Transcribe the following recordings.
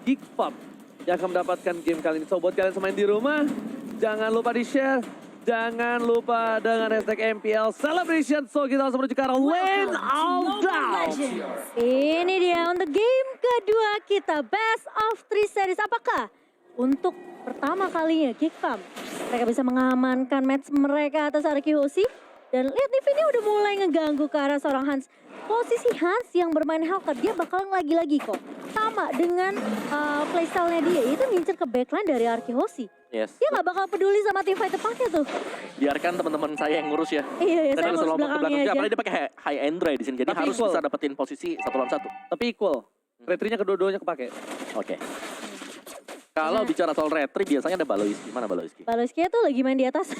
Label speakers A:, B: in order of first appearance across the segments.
A: GeekFam yang akan mendapatkan game kali ini. So buat kalian semain di rumah, jangan lupa di-share. Jangan lupa dengan hashtag MPL Celebration. So kita langsung menuju ke arah Lane All Down.
B: Ini dia untuk game kedua kita, Best of 3 Series. Apakah untuk pertama kalinya GeekFam mereka bisa mengamankan match mereka atas Arkihosi? Dan lihat nih, ini udah mulai ngeganggu ke arah seorang Hans. Posisi Hans yang bermain Helker, dia bakal lagi-lagi kok. Sama dengan playstyle-nya dia, itu ngincer ke backline dari Arkihosi.
C: Yes.
B: Dia gak bakal peduli sama teamfight depannya tuh.
C: Biarkan teman-teman saya yang ngurus ya.
B: Iya,
C: Dan
B: saya
C: dia
B: ngurus
C: selalu ke
B: belakangnya
C: belakang juga,
B: aja.
C: apalagi dia pakai high and dry di sini. Jadi
A: Tapi
C: harus
A: equal.
C: bisa dapetin posisi 1 lawan 1.
A: Tapi equal. Retrinya kedua-duanya kepake.
C: Oke. Kalau bicara soal retri biasanya ada Baloiski. Mana Baloiski?
B: Baloiski tuh lagi main di atas.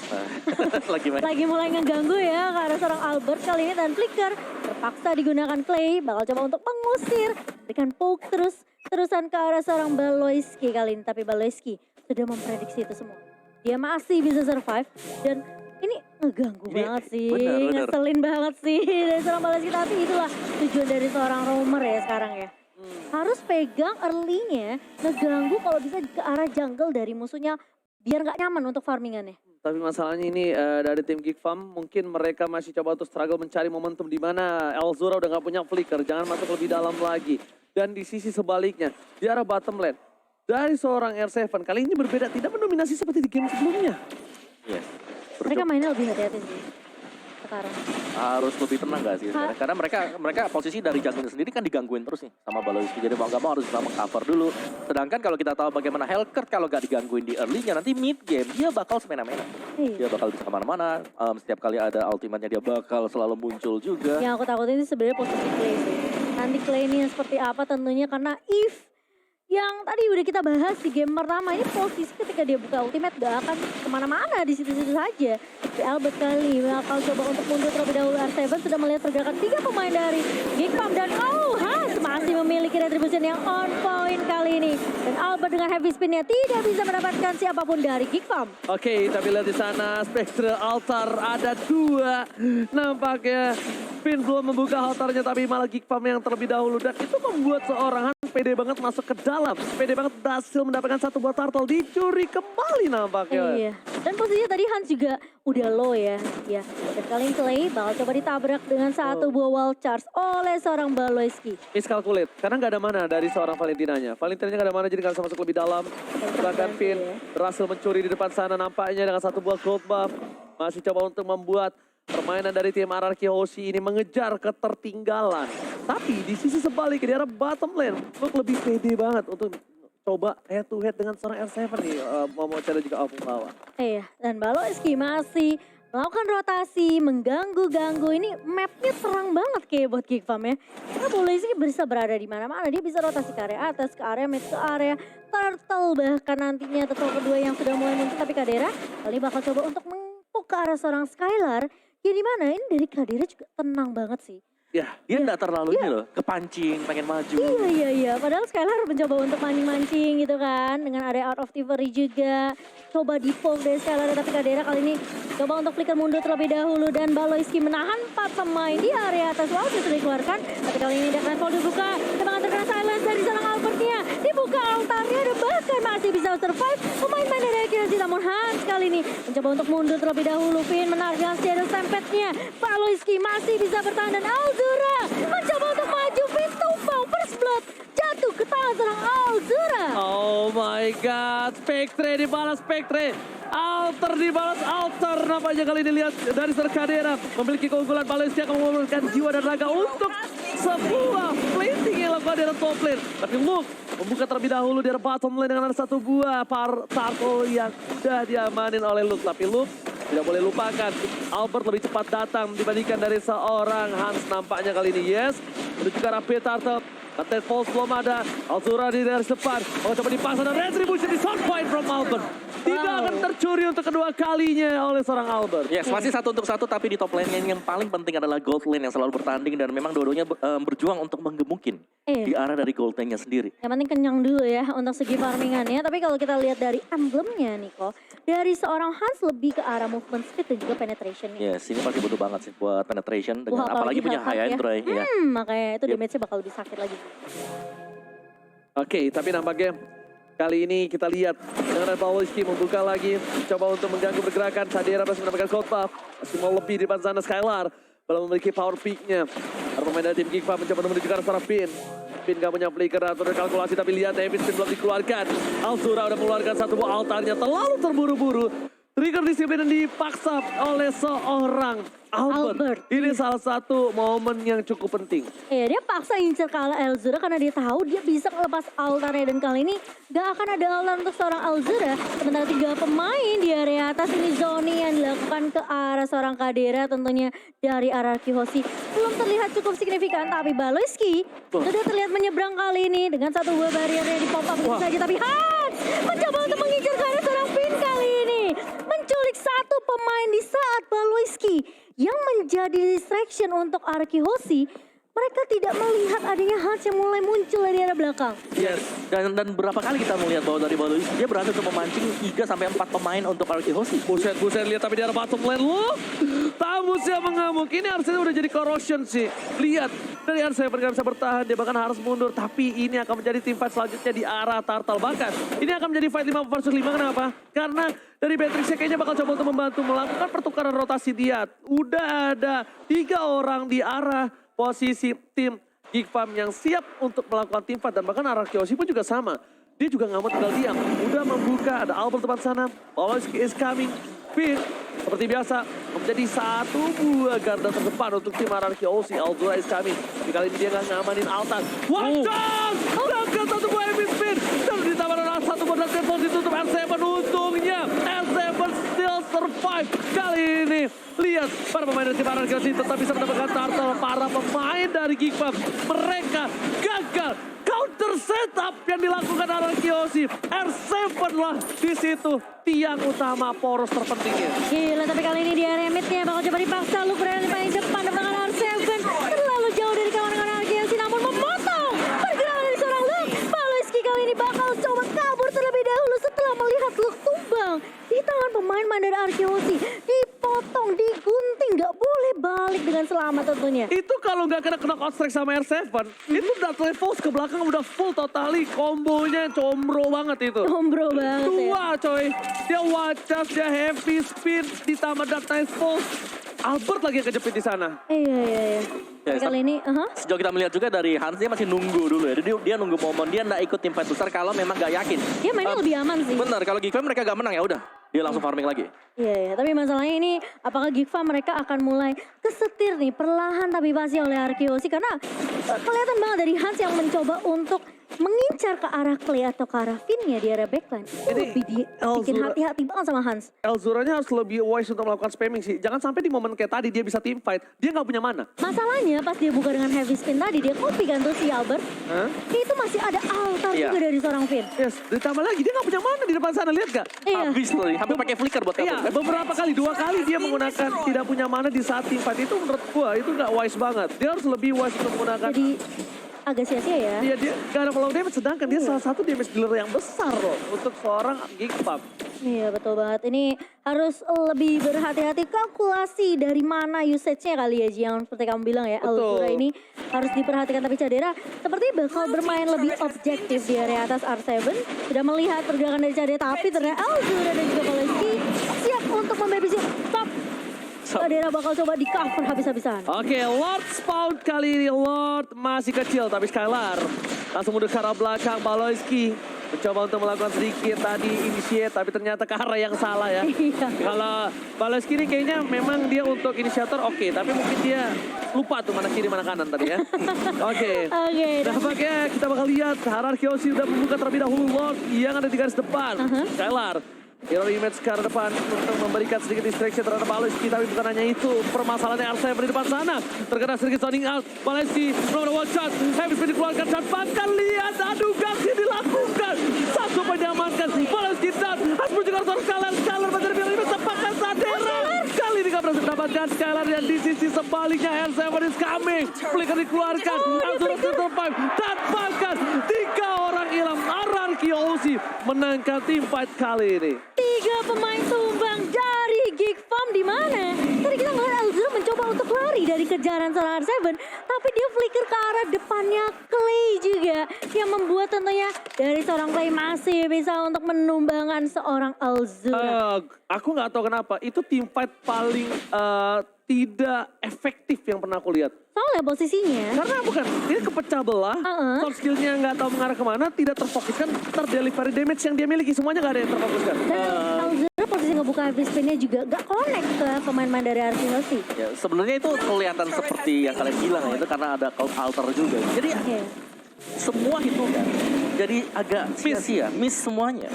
C: Lagi main.
B: Lagi mulai ngeganggu ya ke arah seorang Albert kali ini, dan Flicker terpaksa digunakan Clay, bakal coba untuk mengusir, berikan poke terusan ke arah seorang Baloiski kali ini, tapi Baloiski sudah memprediksi itu semua. Dia masih bisa survive dan ini ngeganggu
C: Ini
B: banget sih,
C: bener.
B: ngeselin banget sih dari seorang Baloiski, tapi itulah tujuan dari seorang roamer ya sekarang ya. Harus pegang early-nya, ngeganggu kalau bisa ke arah jungle dari musuhnya biar nggak nyaman untuk farmingannya.
A: Tapi masalahnya ini dari tim GeekFam mungkin mereka masih coba untuk struggle mencari momentum di mana Elzura udah nggak punya flicker, jangan masuk lebih dalam lagi. Dan di sisi sebaliknya, di arah bottom lane, dari seorang R7 kali ini berbeda, tidak mendominasi seperti di game sebelumnya.
C: Yes.
B: Mereka mainnya lebih hati-hati sih sekarang.
C: Harus lebih tenang gak sih? Karena mereka posisi dari jungle sendiri kan digangguin terus nih sama Baloiski. Jadi mau gak mau harus bisa meng-cover dulu. Sedangkan kalau kita tahu bagaimana Hellcat kalau gak digangguin di early-nya, nanti mid game dia bakal semena-mena.
B: Iya.
C: Dia bakal bisa kemana-mana. Setiap kali ada ultimate-nya dia bakal selalu muncul juga.
B: Yang aku takutin sih sebenarnya posisi Clay sih. Nanti Clay ini seperti apa tentunya, karena if yang tadi udah kita bahas di game pertama, ini posisi ketika dia buka ultimate gak akan kemana-mana, di situ-situ saja. Di Albert kali bakal coba untuk mundur terlebih dahulu. R7 sudah melihat pergerakan 3 pemain dari GeekFam dan Hans masih memiliki retribution yang on point kali ini. Dan Albert dengan heavy spin-nya tidak bisa mendapatkan siapapun dari GeekFam.
A: Oke, tapi lihat di sana Spectre Altar ada 2. Nampaknya Spin belum membuka altarnya, tapi malah GeekFam yang terlebih dahulu. Dan itu membuat seorang Hans pede banget masuk ke dalam. Pede banget berhasil mendapatkan 1 buah turtle, dicuri kembali nampaknya.
B: Iya, dan posisinya tadi Hans juga udah low ya. Ya, dan kali ini Clay bakal coba ditabrak dengan 1 buah wall charge oleh seorang Baloiski.
A: Miscalculate, karena nggak ada mana dari seorang Valentinanya. Valentinanya nggak ada mana, jadi nggak bisa masuk lebih dalam. Bahkan Finn berhasil mencuri di depan sana nampaknya dengan 1 buah gold buff. Masih coba untuk membuat permainan dari tim Arkihosi ini mengejar ketertinggalan. Tapi di sisi sebaliknya di arah bottom lane, Luke lebih pede banget untuk coba head to head dengan seorang R7 nih. Mau cari juga Opung lawan.
B: Iya, dan Baloiski masih melakukan rotasi, mengganggu-ganggu. Ini mapnya terang banget kayak buat GeekFam ya. Karena Baloiski bisa berada di mana-mana. Dia bisa rotasi ke area atas, ke area mid, ke area turtle, bahkan nantinya turtle kedua yang sudah mulai muncul. Tapi Kadera kali ini bakal coba untuk mempuk ke arah seorang Skylar. Ya di mana ini dari Kadera juga tenang banget sih.
A: Ya,
C: Dia nggak terlalu ini loh, kepancing, pengen maju.
B: Iya. Padahal Skylar mencoba untuk mancing-mancing gitu kan. Dengan area out of Thievery juga. Coba di-poke dari Skylar, tapi Kadera kali ini coba untuk flicker mundur terlebih dahulu. Dan Baloiski menahan 4 pemain di area atas. Wow, sudah dikeluarkan. Tapi kali ini dia level dibuka. Dan bakal terkena silence dari seorang Albertnya. Dibuka altarnya dan bahkan masih bisa survive. Pemain-pemain dari Arkihosi, namun Hans kali ini mencoba untuk mundur terlebih dahulu. Finn menarik dengan Shadow Stampede-nya. Baloiski masih bisa bertahan dan Alzura mencoba untuk maju. Finn tumpang, first blood jatuh ke tangan seorang Alzura.
A: oh my god, Spectre dibalas Spectre. Alter dibalas Alter, nampaknya kali ini lihat dari Kadera memiliki keunggulan. Baloiski akan mengumpulkan jiwa dan raga untuk sebuah plating yang dilakukan dari top lane. Tapi Luke membuka terlebih dahulu dari bottom lane dengan ada 1 buah turtle yang sudah diamanin oleh Luke. Tapi Luke tidak boleh lupakan, Albert lebih cepat datang dibandingkan dari seorang Hans nampaknya kali ini. Yes, menuju ke arah turtle. Attack Pulse belum ada, Alzura di garis depan. Oh, coba dipaksa dan retribution di sound point from Albert. Tidak akan tercuri untuk kedua kalinya oleh seorang Albert.
C: Yes, masih 1 untuk 1, tapi di top lane yang paling penting adalah gold lane yang selalu bertanding. Dan memang dua-duanya berjuang untuk menggemukin di arah dari gold lane-nya sendiri.
B: Yang penting kenyang dulu ya untuk segi farmingannya. Tapi kalau kita lihat dari emblemnya Niko, dari seorang Hans lebih ke arah movement speed dan juga penetration.
C: Yes, ini pasti butuh banget sih buat penetration. Dengan
B: Wah,
C: apalagi punya
B: Hellcat
C: high and
B: ya.
C: dry. Ya.
B: Makanya itu damage-nya bakal lebih sakit lagi.
A: Oke, tapi nampaknya kali ini kita lihat dengan Baloyski membuka lagi, coba untuk mengganggu pergerakan. Sadera masih mendapatkan gold buff, masih mau lebih di depan sana. Skylar belum memiliki power peak-nya. Para pemain dari tim Geekfam mencoba menuju ke arah seorang Pin. Pin gak punya flicker atau kalkulasi, tapi lihat Davis Pin belum dikeluarkan. Alzura udah mengeluarkan satu buah altarnya, terlalu terburu-buru. Trigger disiplin dipaksa oleh seorang Albert. Ini salah satu momen yang cukup penting.
B: Iya, dia paksa incer kalah Alzura karena dia tahu dia bisa melepas altarnya. Dan kali ini gak akan ada altar untuk seorang Alzura. Sementara 3 pemain di area atas ini zoning yang dilakukan ke arah seorang Kadera, tentunya dari arah Kihoshi. Belum terlihat cukup signifikan, tapi Baloyski sudah terlihat menyeberang kali ini dengan satu buah barriernya di pop up saja. Tapi Hans mencoba untuk mengincar ke arah seorang Pin kali ini. Menculik satu pemain di saat Baloyski yang menjadi distraction untuk Arki Hoshi. Mereka tidak melihat adanya Hans yang mulai muncul dari arah belakang.
C: Yes, dan berapa kali kita melihat bahwa dari Baloyski dia berhasil untuk memancing 3-4 pemain untuk Arki Hoshi.
A: Buset, lihat tapi di arah bottom lane loh. Tamus yang mengamuk. Ini harusnya udah jadi corrosion sih. Lihat, dari Arseven gak bisa bertahan, dia bahkan harus mundur. Tapi ini akan menjadi tim fight selanjutnya di arah Turtle. Bahkan ini akan menjadi fight 5 versus 5. Kenapa? Karena dari Beatrix kayaknya bakal coba untuk membantu melakukan pertukaran rotasi dia. Udah ada 3 orang di arah posisi tim Geekfam yang siap untuk melakukan tim fight. Dan bahkan arah Kiyoshi pun juga sama. Dia juga nggak mau tinggal diam. Udah membuka, ada Albert depan sana. Baloyski is coming. Pin seperti biasa menjadi satu buah garda terdepan untuk tim RRQ OC. Alzura is coming. Tapi kali ini dia nggak ngamanin altar. One chance! Dapatkan satu buah heavy spin. Dan ditambah dengan satu buah dan telepon ditutup R7 untungnya. R7 still survive. Kali ini lihat para pemain dari tim RRQ OC tetap bisa mendapatkan turtle. Para pemain dari Geekfam mereka gagal counter setup yang dilakukan RRQ OC. R7 lah di situ tiang utama poros terpentingnya.
B: Gila, tapi kali ini di area mid-nya bakal coba dipaksa. Luke berada di paling depan dengan R7. Terlalu jauh dari kawan-kawan RRQ namun memotong pergerakan dari seorang Luke. Baloyski kali ini bakal coba kabur terlebih dahulu setelah melihat Luke tumbang di tangan pemain-pemain dari RRQ. Dipotong, digunting, gak boleh balik dengan selamat tentunya.
A: Itu kalau nggak kena knock strike sama R7, itu udah telepos ke belakang udah full totally kombonya combro banget itu.
B: Combro banget ya.
A: Dua coy, dia wacas, dia heavy spin, ditambah dark knife pulse. Albert lagi yang kejepit di sana.
B: Iya. Tapi kali ini,
C: Sejauh kita melihat juga dari Hans, dia masih nunggu dulu ya. Dia nunggu momen, dia nggak ikut tim fight besar kalau memang nggak yakin.
B: dia mainnya lebih aman sih.
C: Bener, kalau Geekfam mereka gak menang ya udah. Dia langsung farming lagi.
B: Iya, tapi masalahnya ini apakah Geekfam mereka akan mulai kesetir nih perlahan tapi pasti oleh RRQ karena kelihatan banget dari Hans yang mencoba untuk mengincar ke arah Clay atau ke arah Finn-nya di area backline.
A: Ini
B: Lebih bikin hati-hati banget sama Hans.
A: Elzuranya harus lebih wise untuk melakukan spamming sih. Jangan sampai di momen kayak tadi dia bisa team fight, dia nggak punya mana.
B: Masalahnya pas dia buka dengan heavy spin tadi, dia copy kan tuh si Albert. Itu masih ada altar juga dari seorang Finn.
A: Yes, ditambah lagi dia nggak punya mana di depan sana, lihat gak?
B: Iya.
C: Habis tuh, hampir pakai flicker buat
A: Iya,
C: kabur.
A: beberapa kali, 2 kali dia menggunakan tidak punya mana di saat team fight. Itu menurut gua itu nggak wise banget. Dia harus lebih wise untuk menggunakan.
B: Jadi agak sia-sia ya.
A: Iya, dia gak ada follow damage, sedangkan dia salah satu damage dealer yang besar loh untuk seorang Geekfam.
B: Iya betul banget, ini harus lebih berhati-hati kalkulasi dari mana usage-nya kali ya Ji, yang seperti kamu bilang ya. Alzura ini harus diperhatikan, tapi Cadera seperti bakal bermain lebih objektif di area atas R7. Sudah melihat pergerakan dari Cadera, tapi ternyata Alzura dan juga Baloyski siap untuk membabysit top. Cadera bakal coba di cover habis-habisan.
A: Oke, Lord spawn kali ini. Lord masih kecil, tapi Skylar langsung mundur ke arah belakang. Baloyski mencoba untuk melakukan sedikit tadi initiate, tapi ternyata ke arah yang salah ya. Kalau Baloyski ini kayaknya memang dia untuk inisiator oke, tapi mungkin dia lupa tuh mana kiri mana kanan tadi ya. Oke. Nampaknya kita bakal lihat RRQ udah membuka terlebih dahulu Lord yang ada di garis depan. Skylar hero image ke arah depan untuk memberikan sedikit distraction terhadap Baloyski, tapi bukan hanya itu. Permasalahannya R7 di depan sana. Terkena sedikit zoning out. Baloyski belum ada one shot. Heavy spin dikeluarkan dan bahkan lihat adu gaksi dilakukan. Satu poin diamankan. Baloyski dan harus juga harus Skylar. Skylar menjadi pilihan image sepakat Sadera. Kali ini gak berhasil mendapatkan Skylar yang di sisi sebaliknya. R7 is coming. Flicker dikeluarkan. Langsung survive. Dan bahkan 3 orang hilang. RRQ OC menangkan tim fight kali ini.
B: 3 pemain tumbang dari Geekfam di mana? Tadi kita melihat Alzura mencoba untuk lari dari kejaran seorang R7, tapi dia flicker ke arah depannya Clay juga, yang membuat tentunya dari seorang Clay masih bisa untuk menumbangkan seorang Alzura.
A: Aku nggak tahu kenapa, itu team fight paling tidak efektif yang pernah aku lihat.
B: Soalnya posisinya,
A: Karena bukan, ini kepecah belah, soft skillnya nggak tahu mengarah kemana, tidak terfokuskan, terdelivery damage yang dia miliki, semuanya nggak ada yang terfokuskan.
B: dan Alzura posisi ngebuka heavy spinnya juga gak connect ke pemain-pemain dari RCHC.
C: Ya, sebenarnya itu kelihatan seperti yang kalian bilang ya, itu karena ada cold altar juga. Jadi
B: Oke.
C: semua hitungan jadi agak sia-sia, miss semuanya.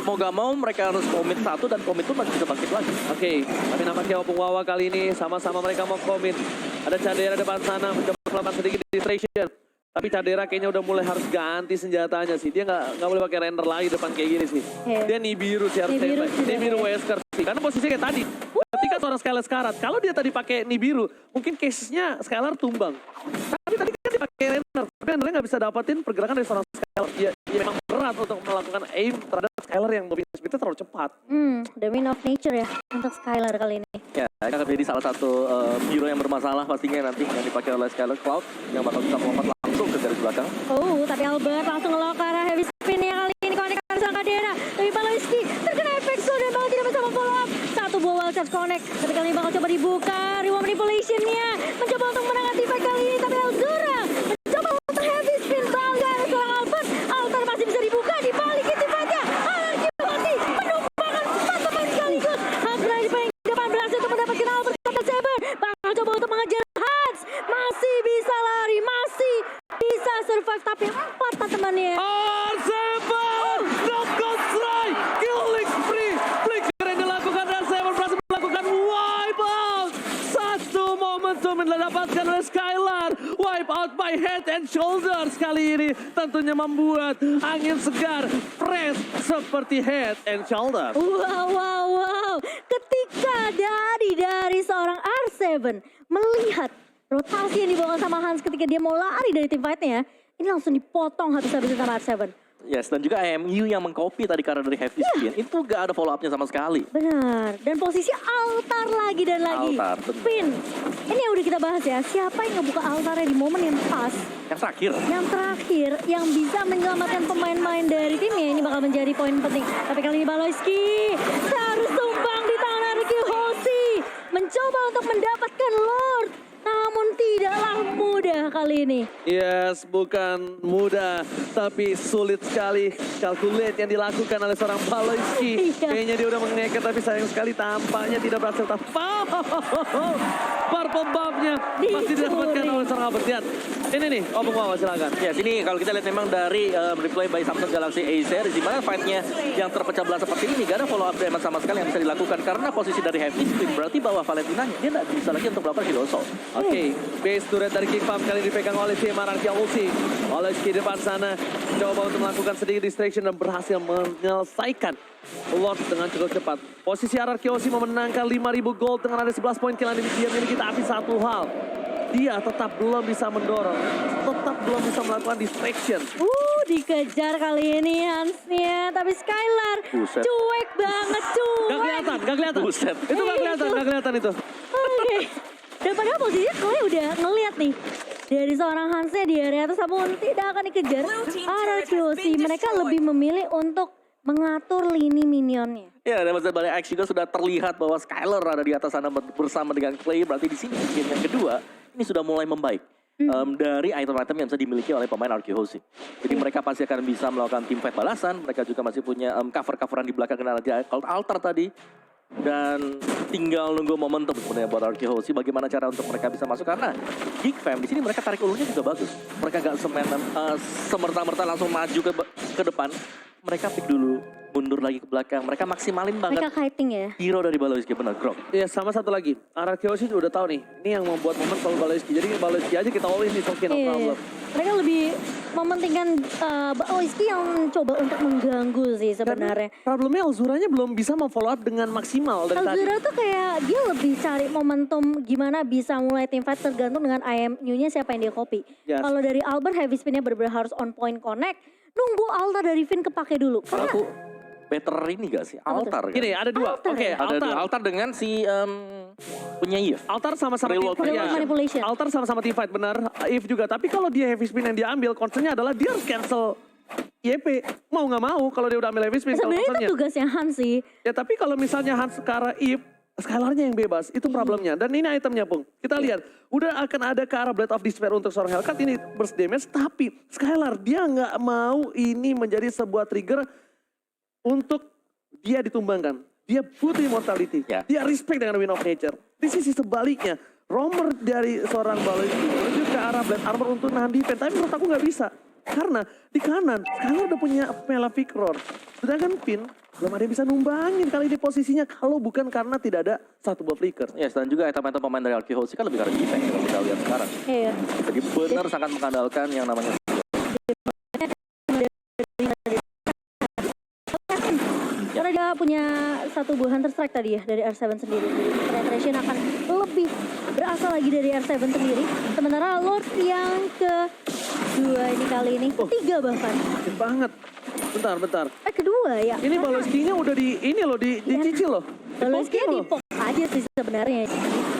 C: Mau gak mau mereka harus komit satu dan komit itu masih bisa bangkit lagi.
A: Oke, tapi nampaknya Opung Wawa kali ini sama-sama mereka mau komit. Ada Cadera depan sana, mencoba melakukan sedikit distraction. Tapi Cadera kayaknya udah mulai harus ganti senjatanya sih. Dia nggak boleh pakai render lagi depan kayak gini sih.
B: Iya.
A: Dia Nibiru sih harus
B: Nibiru
A: standby.
B: juga,
A: Nibiru
B: ya.
A: Wesker sih. Karena posisinya kayak tadi. Ketika seorang Skylar sekarat, kalau dia tadi pakai Nibiru, mungkin case-nya Skylar tumbang. Tapi tadi kan dia pakai render. Tapi rendernya nggak bisa dapetin pergerakan dari seorang Skylar. Ya memang berat untuk melakukan aim terhadap Skylar yang mobilnya speednya terlalu cepat.
B: Domain of nature ya untuk Skylar kali ini.
C: Ya, ini akan menjadi salah satu hero yang bermasalah pastinya nanti yang dipakai oleh Skylar Cloud yang bakal bisa melompat langsung ke garis belakang.
B: Oh, tapi Albert langsung ngelok ke arah heavy spin ya kali ini konekan sang Cadera. Tapi Baloyski terkena efek slow dan malah tidak bisa follow up. Satu buah wild charge connect, tapi kali ini bakal coba dibuka. Reward manipulation-nya mencoba untuk menangani fight kali ini, tapi Alzura mencoba untuk heavy spin bangga ada seorang Albert. Altar masih bisa dibuka, dibalikin tiba-tiba. Anarki masih menumpahkan 4 pemain sekaligus. Hagra di paling depan berhasil untuk mendapatkan Albert kata Saber. Bakal coba untuk mengejar Hans. Masih bisa lari, masih bisa survive, tapi 4 temannya.
A: R7! Knockout strike! Killing spree! Flicker yang dilakukan R7 berhasil melakukan wipe out! Satu momentum yang didapatkan oleh Skylar. Wipe out by head and shoulders kali ini. Tentunya membuat angin segar, fresh seperti head and shoulders.
B: Wow. Ketika dari seorang R7 melihat rotasi yang dibawa sama Hans ketika dia mau lari dari tim fight-nya, ini langsung dipotong habis-habisan sama R7.
C: Yes, dan juga AMU yang mengcopy tadi karena dari heavy spin, itu gak ada follow up-nya sama sekali.
B: Benar. Dan posisi altar lagi dan lagi.
C: Altar, benar.
B: Spin. Ini yang udah kita bahas ya. Siapa yang ngebuka altarnya di momen yang pas.
C: Yang terakhir.
B: Yang terakhir, yang bisa menyelamatkan pemain-pemain dari timnya. Ini bakal menjadi poin penting. Tapi kali ini Baloyski harus tumbang di tangan Arki Hoshi. Mencoba untuk mendapatkan Lord. Namun tidaklah mudah kali ini.
A: Yes, bukan mudah, tapi sulit sekali calculate yang dilakukan oleh seorang Baloyski.
B: Iya.
A: Kayaknya dia udah mengeket, tapi sayang sekali tampaknya tidak berhasil. Purple buff-nya masih didapatkan oleh seorang Albert. Lihat, ini nih, Opung Wawa silakan.
C: Ya, sini kalau kita lihat memang dari replay by Samsung Galaxy A series, di mana fight-nya yang terpecah belah seperti ini, gak ada follow up damage sama sekali yang bisa dilakukan. Karena posisi dari heavy spin berarti bahwa Valentinanya dia tidak bisa lagi untuk melakukan hero assault.
A: Oke, base turret dari King Pump kali dipegang oleh tim Araki Ulti. Baloyski di depan sana coba untuk melakukan sedikit distraction dan berhasil menyelesaikan Lord dengan cukup cepat. Posisi Araki Ulti memenangkan 5.000 gold dengan ada 11 poin kill yang dia miliki, tapi satu hal, dia tetap belum bisa mendorong, tetap belum bisa melakukan distraction.
B: Dikejar kali ini Hansnya, tapi Skylar
C: Buset.
B: cuek banget, cuek.
A: Gak kelihatan.
C: Buset.
A: Itu gak kelihatan itu.
B: Oke. Dan padahal posisinya Clay udah ngeliat nih. Dari seorang Hansnya di area atas, namun tidak akan dikejar. RRQC mereka lebih memilih untuk mengatur lini minionnya.
C: Ya, dan balik X juga sudah terlihat bahwa Skylar ada di atas sana bersama dengan Clay. Berarti di sini game yang kedua ini sudah mulai membaik. Dari item-item yang bisa dimiliki oleh pemain Arkehosi. Jadi mereka pasti akan bisa melakukan team fight balasan. Mereka juga masih punya cover-coveran di belakang karena ada Cold Altar tadi. Dan tinggal nunggu momentum sebenarnya buat Arkehosi bagaimana cara untuk mereka bisa masuk, karena Geek Fam di sini mereka tarik ulurnya juga bagus. Mereka gak semerta-merta langsung maju ke depan. Mereka pick dulu, mundur lagi ke belakang. Mereka maksimalin banget
B: Mereka kiting ya.
C: hero dari Baloyski, benar, Grok.
A: Iya, sama satu lagi. Araki udah tahu nih, ini yang membuat momen kalau Baloyski. Jadi Baloyski aja kita all in nih, okay, no problem.
B: Mereka lebih mementingkan Baloyski yang coba untuk mengganggu sih sebenarnya.
A: Problemnya Alzuranya belum bisa memfollow up dengan maksimal dari tadi.
B: Alzura tuh kayak dia lebih cari momentum gimana bisa mulai team fight tergantung dengan IMU-nya siapa yang dia copy.
A: Yes.
B: Kalau dari Albert heavy spin-nya benar-benar harus on point connect, nunggu altar dari Finn kepake dulu. Karena
C: Aku better ini gak sih? Altar kan?
A: Gini, ada dua.
B: Altar
A: Oke,
B: ya?
C: Ada
A: altar.
C: dua altar dengan si punya Eve.
A: Altar sama-sama
C: Real world
A: teamfight,
B: Real world manipulation.
A: Altar sama-sama teamfight, benar. Eve juga. Tapi kalau dia heavy spin yang dia ambil, concernnya adalah dia harus cancel YP. Mau nggak mau kalau dia udah ambil heavy spin. Kalau
B: Sebenarnya itu
A: concernnya.
B: tugasnya Hans sih.
A: Ya tapi kalau misalnya Hans ke arah Eve, Skylar-nya yang bebas, itu problemnya. Dan ini itemnya, Pung. Kita lihat, udah akan ada ke arah Blade of Despair untuk seorang Hellcat ini burst damage. Tapi Skylar, dia nggak mau ini menjadi sebuah trigger untuk dia ditumbangkan. Dia butuh immortality.
C: Ya.
A: Dia respect dengan Wind of Nature. Di sisi sebaliknya, roamer dari seorang Baloi menuju ke arah Blade Armor untuk nahan defense. Tapi menurut aku nggak bisa. Karena di kanan, Skylar udah punya Malefic Roar. Sedangkan Pin, belum ada yang bisa numbangin kali ini posisinya kalau bukan karena tidak ada satu buah flicker.
C: Yes, dan juga item-item pemain dari Arkehosi kan lebih karena defense kalau kita lihat sekarang.
B: Iya.
C: Jadi benar sangat mengandalkan yang namanya
B: Karena dia punya satu buah Hunter Strike tadi ya dari R7 sendiri. Jadi penetration akan lebih berasal lagi dari R7 sendiri. Sementara Lord yang kedua ini kali ini, ketiga bahkan.
A: Keren banget. Bentar.
B: Kedua ya.
A: Ini Baloski-nya udah dicicil loh.
B: Baloski
A: Dipoking
B: di
A: loh.
B: pop aja sih sebenarnya.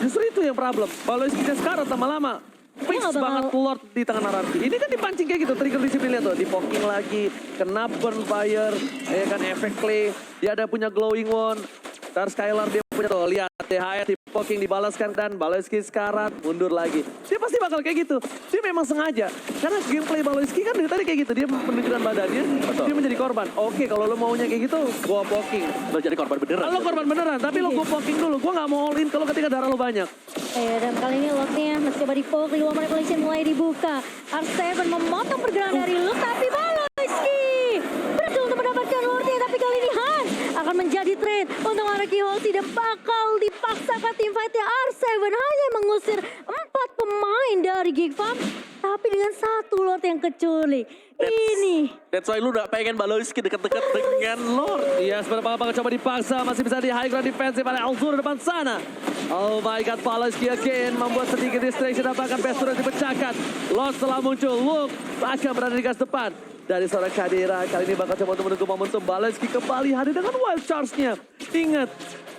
A: Justru itu yang problem. Baloski-nya sekarang lama-lama. Fix
B: nggak bakal-
A: banget Lord di tangan Ararki. Ini kan dipancing kayak gitu, trigger disiplin lihat tuh. Dipoking lagi, kena burn fire, ya kan efek clay. Dia ada punya glowing wand. Dar Skylar dia punya tuh, lihat THR dipoking dibalaskan dan Baloski sekarat, mundur lagi. Dia pasti bakal kayak gitu. Dia memang sengaja. Karena gameplay Baloski kan dari tadi kayak gitu. Dia menunjukkan badannya,
C: Betul.
A: dia menjadi korban. Oke, kalau lo maunya kayak gitu, gua poking.
C: lo jadi korban beneran.
A: Lo korban beneran, tapi lo gua poking dulu. Gua nggak mau all in kalau ketika darah lo banyak.
B: Dan kali ini Lordnya masih coba di-poke, Real Manipulation mulai dibuka. R7 memotong pergerakan dari Lord, tapi Baloski berhasil untuk mendapatkan Lordnya, tapi kali ini Han akan menjadi trade untuk Arkehosi dan bakal dipaksakan teamfightnya. R7 hanya mengusir 4 pemain dari Geek Farm, tapi dengan satu Lord yang kecuali.
C: That's why lu udah pengen Baloski deket-deket dengan Lord.
A: Iya, sebenarnya bakal coba dipaksa, masih bisa di high ground defensive oleh Alzur depan sana. Oh my god, Baloski again membuat sedikit distraction dan bahkan Pestura dipecahkan. Lord setelah muncul, Luke akan berada di gas depan. Dari seorang Kadira, kali ini bakal coba untuk menunggu momentum. Baloski kembali hadir dengan wild charge-nya. Ingat,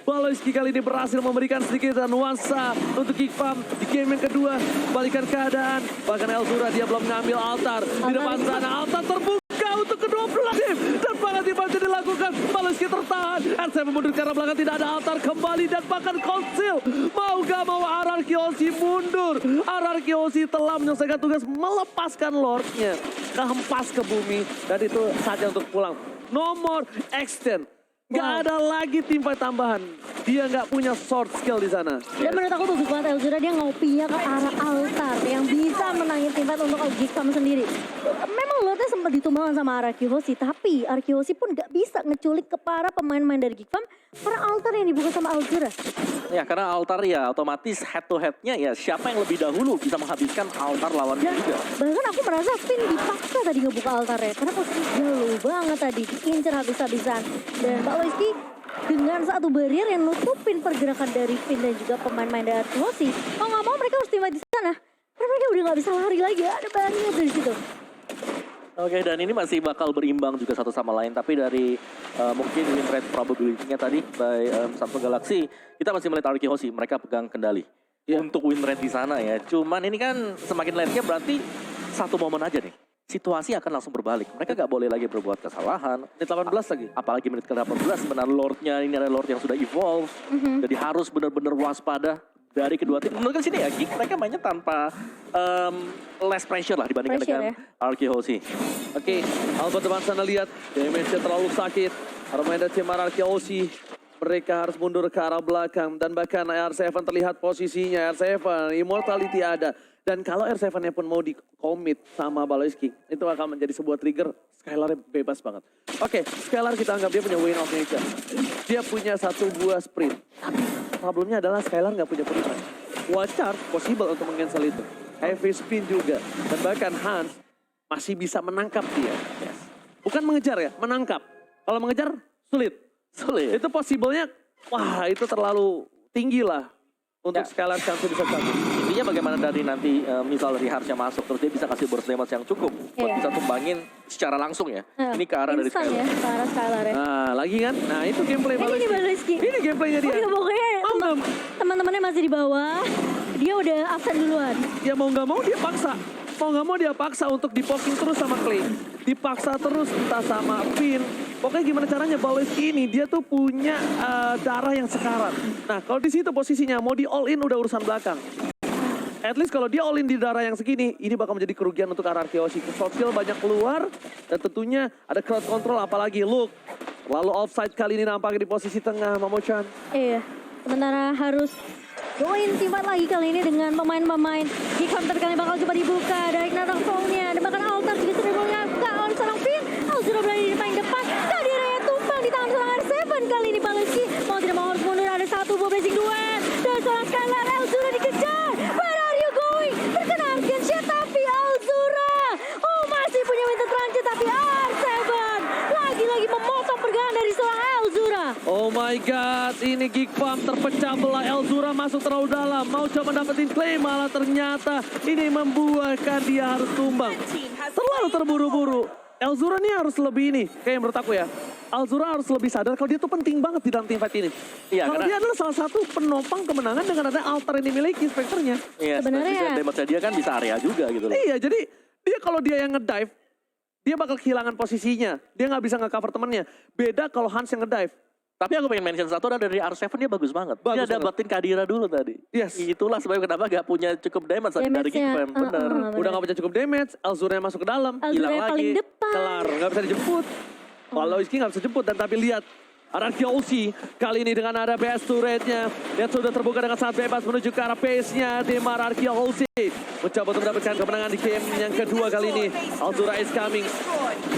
A: Baloski kali ini berhasil memberikan sedikit nuansa untuk Geek Farm di game yang kedua. Balikan keadaan, bahkan Elzura dia belum mengambil altar. Di depan sana, altar terbuka untuk kedua belah tim. Dan bahkan dibantu dilakukan, Baloski tertahan. R7 mundur ke arah belakang, tidak ada altar kembali. Dan bahkan Konsil, mau gak mau Ararkiosi mundur. Ararkiosi telah menyelesaikan tugas melepaskan Lordnya. Kehempas ke bumi, dan itu saja untuk pulang. Nomor extend. Gak ada lagi tim fight tambahan. Dia nggak punya sword skill di sana.
B: Dan menurut aku bagus banget Elzura, dia ngopinya ke arah altar yang bisa menangin teamfight untuk Geek Farm sendiri. Memang Lordnya sempat ditumbangkan sama Arkehosi, tapi Arkehosi pun gak bisa ngeculik ke para pemain-pemain dari Geek Farm karena altar yang dibuka sama Elzura.
C: Ya karena altar ya otomatis head to headnya ya siapa yang lebih dahulu bisa menghabiskan altar lawan
B: Dan
C: juga.
B: bahkan aku merasa Finn dipaksa tadi ngebuka altarnya karena posisi jauh banget tadi, diincar habis-habisan. Dan Baloski dengan satu barrier yang nutupin pergerakan dari Finn dan juga pemain-pemain dari Arkehosi, mau nggak mau mereka harus tiba di sana. Karena mereka udah nggak bisa lari lagi, ada barrier dari situ.
C: Oke, dan ini masih bakal berimbang juga satu sama lain. Tapi dari mungkin win rate probability-nya tadi by Samsung Galaxy, kita masih melihat Arkehosi, mereka pegang kendali. Untuk win rate di sana ya. Cuman ini kan semakin late-nya berarti satu momen aja nih. Situasi akan langsung berbalik. Mereka gak boleh lagi berbuat kesalahan.
A: Menit 18 lagi.
C: Apalagi menit ke-18 sebenarnya Lordnya ini ada Lord yang sudah evolve. Jadi harus benar-benar waspada dari kedua tim. Menurut sini ya, Geek mereka mainnya tanpa less pressure lah dibandingkan dengan Arkehosi.
A: Oke, Albert depan sana lihat. Damage-nya terlalu sakit. Armada tim Arkehosi. Mereka harus mundur ke arah belakang. Dan bahkan R7 terlihat posisinya. R7, immortality ada. Dan kalau R7-nya pun mau di-commit sama Baloski, itu akan menjadi sebuah trigger. Skylar bebas banget. Oke, Skylar kita anggap dia punya Wind of Nature. Dia punya satu buah sprint. Tapi problemnya adalah Skylar nggak punya perubahan. Wild Charge possible untuk meng-cancel itu. Heavy spin juga. Dan bahkan Hans masih bisa menangkap dia. Bukan mengejar ya, menangkap. Kalau mengejar, sulit. Itu possible-nya, wah itu terlalu tinggi lah. Untuk Skylar chance bisa satu.
C: Intinya bagaimana dari nanti misal dari Harsnya masuk terus dia bisa kasih burst damage yang cukup buat bisa tumbangin secara langsung ya. Ini ke arah dari
B: Skylar.
C: Skylar.
B: Ya, ke arah Skylar ya.
A: Nah lagi kan, nah itu gameplay
B: Ini Baloski.
A: Ini gameplaynya dia.
B: Oh iya, pokoknya teman-temannya masih di bawah. Dia udah absen duluan.
A: Ya mau nggak mau dia paksa. Mau nggak mau dia paksa untuk dipoking terus sama Clay. Dipaksa terus entah sama Pin. Pokoknya gimana caranya Baloyski ini dia tuh punya darah yang sekarat. Nah kalau di situ posisinya mau di all in udah urusan belakang. At least kalau dia all in di darah yang segini, ini bakal menjadi kerugian untuk RRQ. Social banyak keluar dan tentunya ada crowd control apalagi look. Lalu offside kali ini nampaknya di posisi tengah Mamo-chan.
B: Iya, sementara harus join timbat lagi kali ini dengan pemain-pemain. Kick counter kali bakal coba dibuka dari Nathan Song-nya. Dan bahkan Altar juga sudah membuka on seorang Pin. Alzura berada di paling depan. Kadira yang tumpang di tangan seorang R7 kali ini Baloyski. Mau tidak mau harus mundur, ada satu buah blazing duet. Dan seorang Skylar Alzura dikejar. Where are you going? Terkena Arkansas tapi Alzura. Oh masih punya winter transit tapi R7. Lagi-lagi memotong pergerakan dari seorang Alzura.
A: Oh my god, ini Geek Farm terpecah belah. Elzura masuk terlalu dalam. Mau coba dapetin Clay, malah ternyata ini membuahkan dia harus tumbang. Terlalu terburu-buru. Elzura nih harus lebih ini, kayak menurut aku ya. Elzura harus lebih sadar kalau dia tuh penting banget di dalam teamfight ini.
C: Iya,
A: Kalau dia adalah salah satu penopang kemenangan dengan ada altar yang dimiliki Spectre-nya.
C: Iya,
B: Sebenarnya-
C: damage-nya dia kan bisa area juga gitu loh.
A: Iya, jadi dia kalau dia yang ngedive, dia bakal kehilangan posisinya. Dia nggak bisa nge-cover temennya. Beda kalau Hans yang ngedive.
C: Tapi aku pengen mention satu ada dari R7 dia bagus banget.
A: Bagus
C: Dia dapetin Kadira dulu tadi.
A: Yes.
C: Itulah sebabnya kenapa gak punya cukup damage tadi dari
B: Damage-nya,
C: Geek Fam. Bener.
A: Udah nggak punya cukup damage, Elzura yang masuk ke dalam.
B: Alzura
C: Hilang
B: yang paling
C: lagi.
B: depan.
A: Kelar, nggak bisa dijemput. Baloyski nggak bisa jemput dan tapi lihat. RRQ kali ini dengan ada best turretnya. Dia sudah terbuka dengan sangat bebas menuju ke arah base-nya. Demar RRQ mencoba untuk mendapatkan kemenangan di game yang kedua kali ini. Alzura is coming.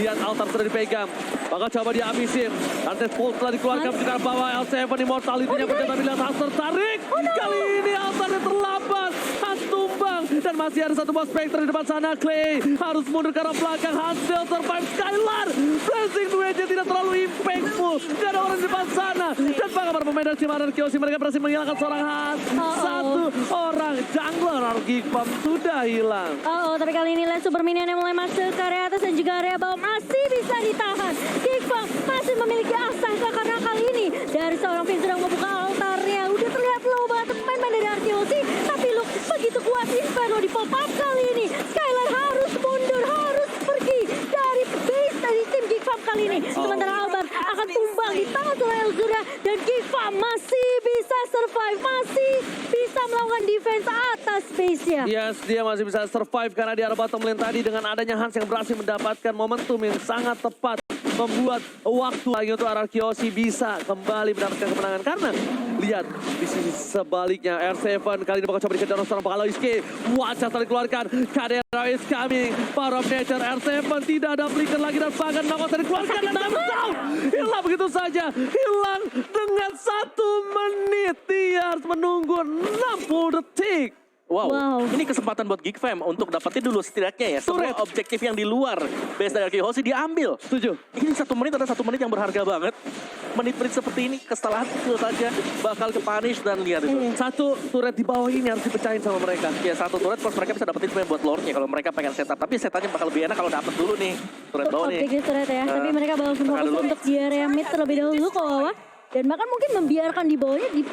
A: Lihat altar sudah dipegang. Bakal coba dihabisin. Artes Pulse telah dikeluarkan ke arah bawah. L7 Immortality-nya mencoba lihat Hans tertarik. Kali ini altarnya terlambat. Hans tumbang. Dan masih ada satu boss Spectre di depan sana. Clay harus mundur ke arah belakang. Hans still survive. Skylar. Blazing duetnya tidak terlalu impactful. Gak ada orang di depan sana. Dan bagaimana para pemain dari Cimaran Kyoshi mereka berhasil menghilangkan seorang Hans. Satu orang jungler Geek Farm sudah hilang.
B: Tapi kali ini Lens Super Minion yang mulai masuk ke area atas dan juga area bawah masih bisa ditahan. Geek Farm masih memiliki asa karena kali ini dari seorang Finn sedang membuka altarnya. Udah terlihat low banget pemain dari RTOC. Tapi look begitu kuat Inferno di pop up kali ini. Skylar harus mundur, harus pergi dari base dari tim Geek Farm kali ini. Sementara Alban akan tumbang di tangan seorang Elzura. Dan Geek Farm masih bisa survive, masih bisa melakukan defense atas base-nya.
A: Yes, dia masih bisa survive karena di arah bottom lane tadi dengan adanya Hans yang berhasil mendapatkan momentum yang sangat tepat membuat waktu lagi untuk RRQ bisa kembali mendapatkan kemenangan karena lihat di sini sebaliknya R7 kali ini bakal coba dikejar oleh seorang Baloyski. Wajah telah dikeluarkan. Kadera is coming. Power of Nature R7 tidak ada flicker lagi dan bahkan Nako telah dikeluarkan dan down. Hilang begitu saja. Hilang dengan 1 menit. Dia harus menunggu 60 detik.
C: Wow. Ini kesempatan buat Geek Fam untuk dapetin dulu setidaknya ya. Semua objektif yang di luar base dari RRQ diambil.
A: Setuju.
C: Ini 1 menit ada 1 menit yang berharga banget. Menit-menit seperti ini kesalahan kecil saja bakal ke punish dan lihat itu.
A: Satu turret di bawah ini harus dipecahin sama mereka.
C: Ya 1 turret plus mereka bisa dapetin buat lore-nya kalau mereka pengen setup. Tapi setannya bakal lebih enak kalau dapet dulu nih turret bawah nih.
B: Objektif turret ya, tapi mereka bakal fokus
C: dulu.
B: untuk di area mid terlebih dahulu ke bawah. Dan bahkan mungkin membiarkan di bawahnya di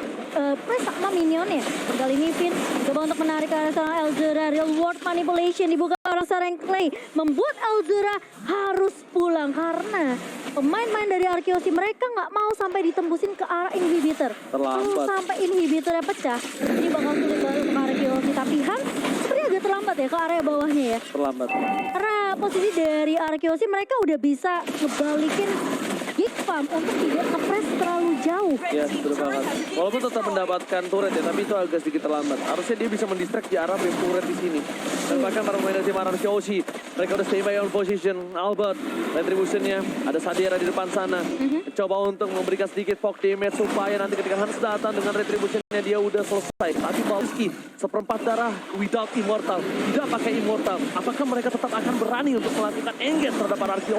B: press sama minionnya. Kali ini Finn coba untuk menarik ke arah seorang Elzura. Real world manipulation dibuka orang seorang Clay. Membuat Elzura harus pulang karena pemain-pemain dari RQC mereka nggak mau sampai ditembusin ke arah inhibitor.
A: Terlambat.
B: Kalau sampai inhibitornya pecah, ini bakal sulit banget untuk RQC. Tapi Hans seperti agak terlambat ya ke area bawahnya ya.
A: Terlambat.
B: Karena posisi dari RQC mereka udah bisa ngebalikin Geek Farm untuk tidak nge-press terlalu jauh.
A: Ya, betul banget. Walaupun tetap mendapatkan turret ya, tapi itu agak sedikit terlambat. Harusnya dia bisa mendistract di arah base turret di sini. Dan bahkan para pemain dari tim RRQ, mereka udah stay by on position. Albert, retribution-nya, ada Sadera di depan sana. Coba untuk memberikan sedikit fog damage supaya nanti ketika Hans datang dengan retribution-nya dia udah selesai. Tapi Baloyski, seperempat darah without immortal, tidak pakai immortal. Apakah mereka tetap akan berani untuk melakukan engage terhadap RRQ?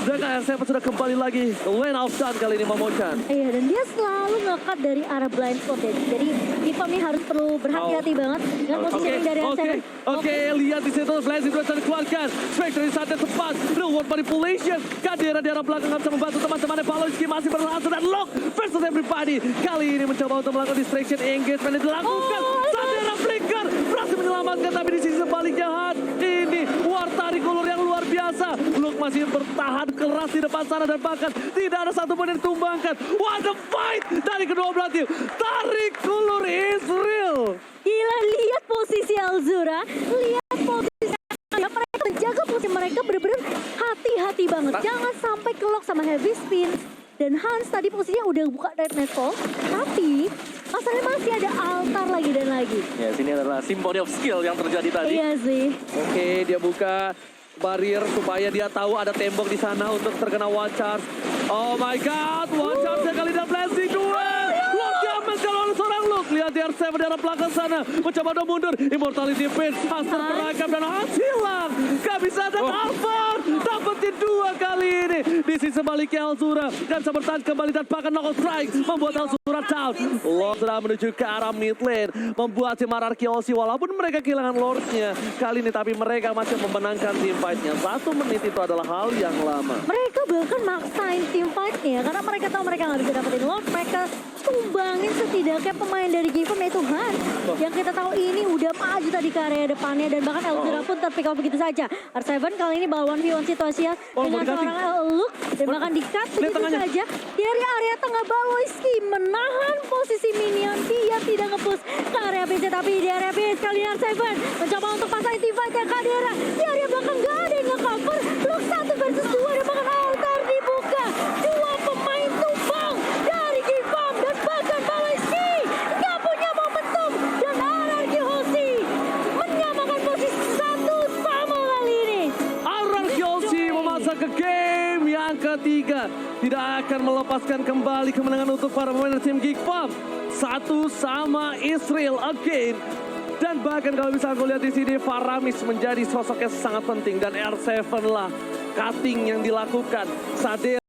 A: Sedangkan R7 sudah kembali lagi ke lane of Sun kali ini Mamo-chan.
B: Iya, dan dia selalu nge-cut dari arah blind spot ya. Jadi Geek Farm ini harus perlu berhati-hati banget dengan positioning dari R7.
A: Oke, lihat di situ Blazing Duet sudah dikeluarkan. Spectre di saat yang tepat. Real world manipulation. Kadera di arah belakang nggak bisa membantu teman-temannya. Baloyski masih berlangsung dan lock versus everybody. Kali ini mencoba untuk melakukan Auto distraction engagement yang dilakukan. Sadera flicker berhasil menyelamatkan, tapi di sisi sebaliknya ini War Tricolor yang luar biasa. Luke masih bertahan keras di depan sana dan bahkan tidak ada satupun yang ditumbangkan. What a fight dari kedua belah tim. Tricolor is real.
B: Gila, lihat posisi Alzura, lihat posisi mereka menjaga posisi mereka bener-bener hati-hati banget. Jangan sampai kelok sama heavy spin. Dan Hans tadi posisinya udah buka Red Nightfall, tapi masalahnya masih ada altar lagi dan lagi.
C: Ya, sini adalah symphony of skill yang terjadi tadi.
B: Iya sih.
A: Oke, dia buka barrier supaya dia tahu ada tembok di sana untuk terkena one charge. Oh my god, one charge kali dan blessing dua. Lock diaman kalau oleh seorang Luke. Lihat di R7 di arah belakang sana. Mencoba untuk mundur. Immortality Pin. Master peragam dan Hans hilang. Gak bisa ada Alphard. Dapetin dua kali ini. Di sisi sebaliknya Alzura. Dan bisa bertahan kembali dan bahkan knockout strike. Membuat Alzura down. Lord sudah menuju ke arah mid lane. Membuat tim Ararkiosi walaupun mereka kehilangan Lordnya kali ini. Tapi mereka masih memenangkan team fight-nya. 1 menit itu adalah hal yang lama.
B: Mereka bahkan maksain team fight-nya karena mereka tahu mereka nggak bisa dapetin Lord. Mereka tumbangin setidaknya pemain dari Gifam yaitu Hans. Yang kita tahu ini udah maju tadi ke area depannya dan bahkan Elvira pun terpick off begitu saja. R7 kali ini bawa 1v1 situasinya dengan seorang Luke dan bahkan di-cut begitu saja. Dari area tengah Baloyski menahan posisi minion. Dia tidak nge-push ke area BC tapi di area BC kali ini R7 mencoba untuk pasang team fight yang Kadera. Di area belakang gak ada yang nge-cover. Luke 1 versus 2 dan bahkan altar dibuka. Dua pemain tumbang dari Gifam dan bahkan Baloyski gak punya momentum dan Ararkiosi menyamakan posisi 1 sama kali ini.
A: Ararkiosi memasak ke game yang ketiga. Tidak akan melepaskan kembali kemenangan untuk para pemain tim Gifam. 1 sama Israel again. Dan bahkan kalau bisa aku lihat di sini Faramis menjadi sosok yang sangat penting dan R7 lah cutting yang dilakukan. Sadera